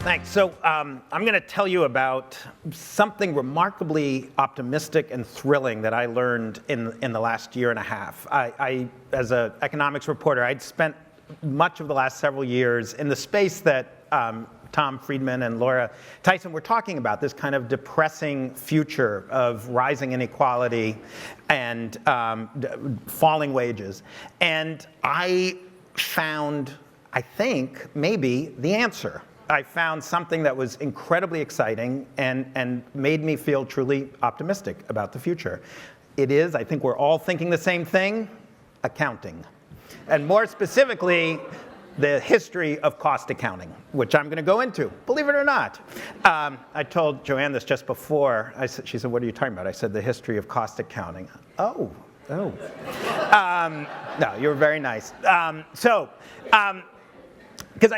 Thanks. So I'm going to tell you about something remarkably optimistic and thrilling that I learned in the last year and a half. I as an economics reporter, I'd spent much of the last several years in the space that Tom Friedman and Laura Tyson were talking about, this kind of depressing future of rising inequality and falling wages. And I found, I think, maybe the answer. I found something that was incredibly exciting and made me feel truly optimistic about the future. It is, I think we're all thinking the same thing, accounting. And more specifically, the history of cost accounting, which I'm going to go into, believe it or not. I told Joanne this just before. She said, what are you talking about? I said, the history of cost accounting. Oh. No, you were very nice. Because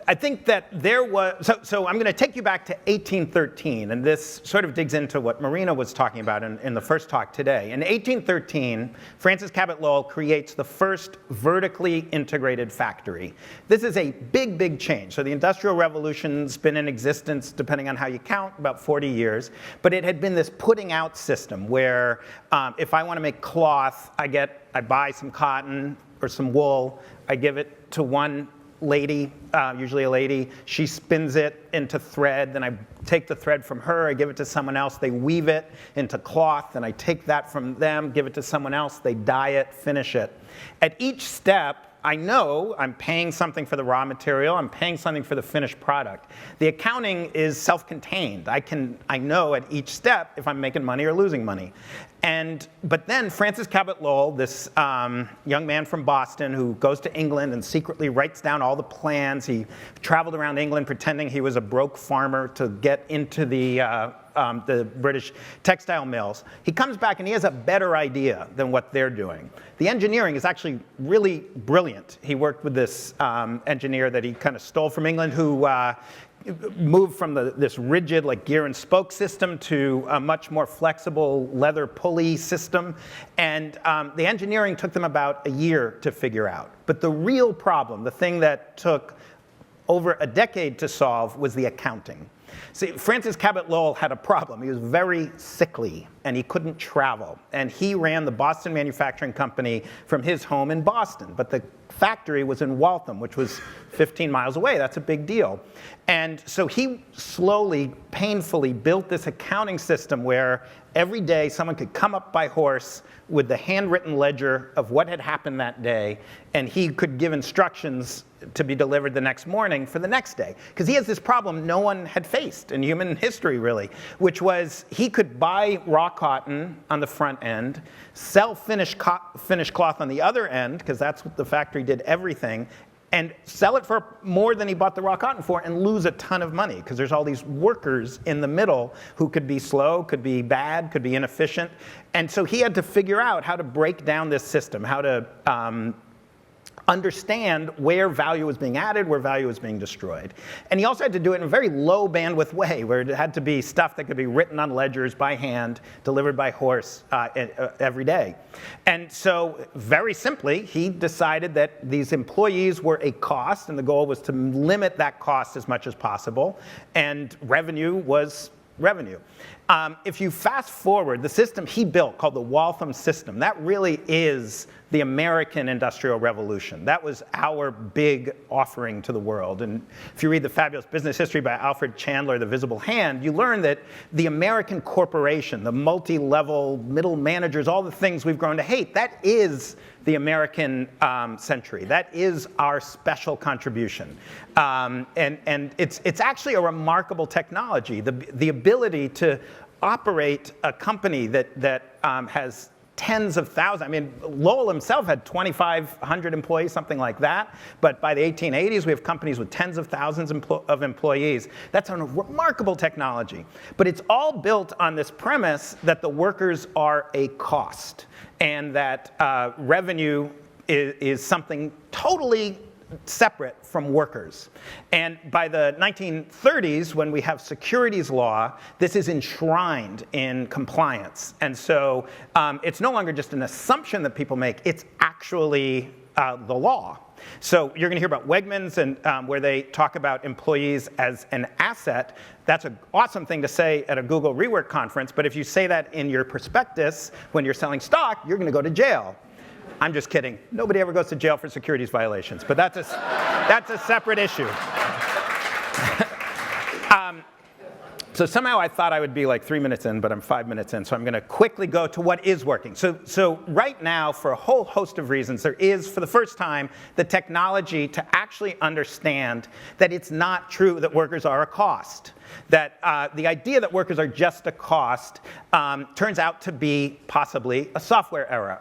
I think that there was, so I'm going to take you back to 1813, and this sort of digs into what Marina was talking about in the first talk today. In 1813, Francis Cabot Lowell creates the first vertically integrated factory. This is a big, big change. So the Industrial Revolution's been in existence, depending on how you count, about 40 years. But it had been this putting out system where if I want to make cloth, I buy some cotton or some wool, I give it to one lady, usually a lady, she spins it into thread, then I take the thread from her, I give it to someone else, they weave it into cloth, then I take that from them, give it to someone else, they dye it, finish it. At each step, I know I'm paying something for the raw material, I'm paying something for the finished product. The accounting is self-contained. I know at each step if I'm making money or losing money. But then Francis Cabot Lowell, this young man from Boston who goes to England and secretly writes down all the plans. He traveled around England pretending he was a broke farmer to get into the British textile mills. He comes back and he has a better idea than what they're doing. The engineering is actually really brilliant. He worked with this engineer that he kind of stole from England who moved from this rigid like gear and spoke system to a much more flexible leather pulley system. And the engineering took them about a year to figure out. But the real problem, the thing that took over a decade to solve, was the accounting. See, Francis Cabot Lowell had a problem. He was very sickly, and he couldn't travel. And he ran the Boston Manufacturing Company from his home in Boston. But the factory was in Waltham, which was 15 miles away. That's a big deal. And so he slowly, painfully built this accounting system where every day someone could come up by horse with the handwritten ledger of what had happened that day, and he could give instructions to be delivered the next morning for the next day. Because he has this problem no one had faced in human history, really, which was he could buy raw cotton on the front end, sell finished cloth on the other end, because that's what the factory did everything, and sell it for more than he bought the raw cotton for and lose a ton of money, because there's all these workers in the middle who could be slow, could be bad, could be inefficient. And so he had to figure out how to break down this system, how to understand where value was being added, where value was being destroyed. And he also had to do it in a very low bandwidth way, where it had to be stuff that could be written on ledgers by hand, delivered by horse every day. And so, very simply, he decided that these employees were a cost, and the goal was to limit that cost as much as possible, and revenue was revenue. If you fast forward, the system he built, called the Waltham system, that really is the American Industrial Revolution. That was our big offering to the world. And if you read The Fabulous Business History by Alfred Chandler, The Visible Hand, you learn that the American corporation, the multi-level middle managers, all the things we've grown to hate, that is the American century. That is our special contribution. And it's actually a remarkable technology. The ability to operate a company that has tens of thousands. I mean, Lowell himself had 2,500 employees, something like that. But by the 1880s, we have companies with tens of thousands of employees. That's a remarkable technology. But it's all built on this premise that the workers are a cost, and that revenue is something totally separate from workers. And by the 1930s, when we have securities law, this is enshrined in compliance. And so it's no longer just an assumption that people make, it's actually the law. So you're going to hear about Wegmans and where they talk about employees as an asset. That's an awesome thing to say at a Google Rework conference, but if you say that in your prospectus when you're selling stock, you're going to go to jail. I'm just kidding. Nobody ever goes to jail for securities violations, but that's a separate issue. So somehow I thought I would be like 3 minutes in, but I'm 5 minutes in, so I'm going to quickly go to what is working. So right now, for a whole host of reasons, there is, for the first time, the technology to actually understand that it's not true that workers are a cost. That the idea that workers are just a cost turns out to be possibly a software error.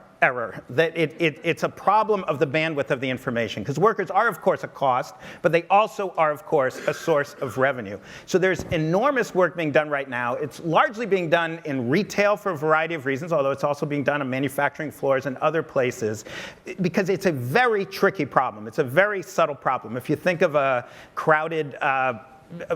That it's a problem of the bandwidth of the information. Because workers are, of course, a cost, but they also are, of course, a source of revenue. So there's enormous work being done right now. It's largely being done in retail for a variety of reasons, although it's also being done on manufacturing floors and other places, because it's a very tricky problem. It's a very subtle problem. If you think of a crowded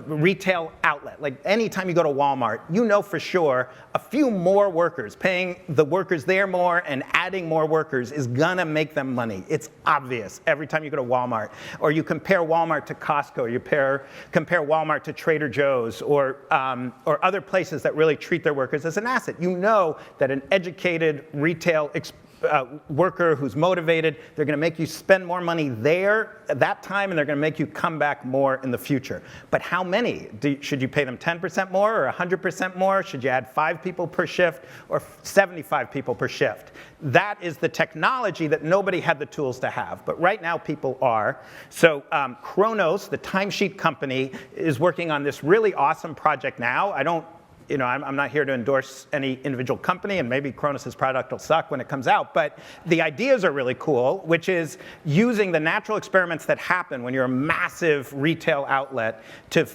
retail outlet, like anytime you go to Walmart, you know for sure a few more workers, paying the workers there more and adding more workers is gonna make them money. It's obvious every time you go to Walmart. Or you compare Walmart to Costco, or you compare Walmart to Trader Joe's, or other places that really treat their workers as an asset. You know that an educated retail worker who's motivated, they're going to make you spend more money there at that time, and they're going to make you come back more in the future. But how many? Should you pay them 10% more or 100% more? Should you add 5 people per shift or 75 people per shift? That is the technology that nobody had the tools to have, but right now people are. So Kronos, the timesheet company, is working on this really awesome project now. I'm not here to endorse any individual company, and maybe Kronos' product will suck when it comes out, but the ideas are really cool, which is using the natural experiments that happen when you're a massive retail outlet to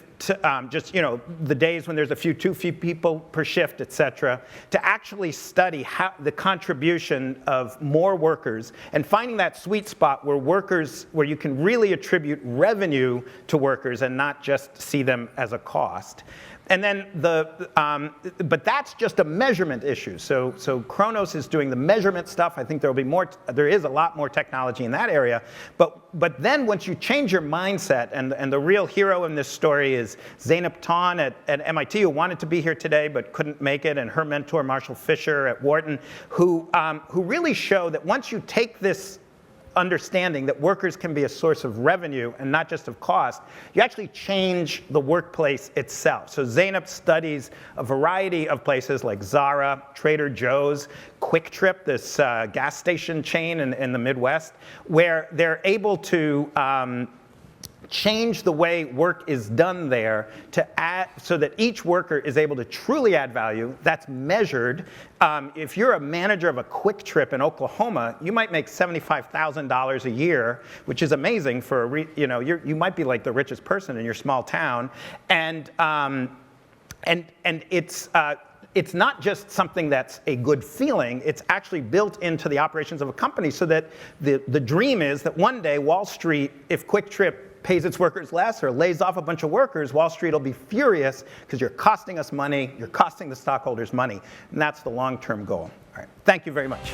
just, the days when there's too few people per shift, et cetera, to actually study the contribution of more workers and finding that sweet spot where you can really attribute revenue to workers and not just see them as a cost. And then but that's just a measurement issue. So Kronos is doing the measurement stuff. I think there is a lot more technology in that area. But then once you change your mindset, and the real hero in this story is Zeynep Ton at MIT, who wanted to be here today but couldn't make it, and her mentor Marshall Fisher at Wharton, who really show that once you take this understanding that workers can be a source of revenue and not just of cost, you actually change the workplace itself. So Zeynep studies a variety of places like Zara, Trader Joe's, Quick Trip, this gas station chain in the Midwest, where they're able to change the way work is done there so that each worker is able to truly add value. That's measured. If you're a manager of a Quick Trip in Oklahoma, you might make $75,000 a year, which is amazing for you might be like the richest person in your small town, and it's not just something that's a good feeling, it's actually built into the operations of a company, so that the dream is that one day Wall Street, if Quick Trip pays its workers less or lays off a bunch of workers, Wall Street will be furious because you're costing us money, you're costing the stockholders money, and that's the long-term goal. All right, thank you very much.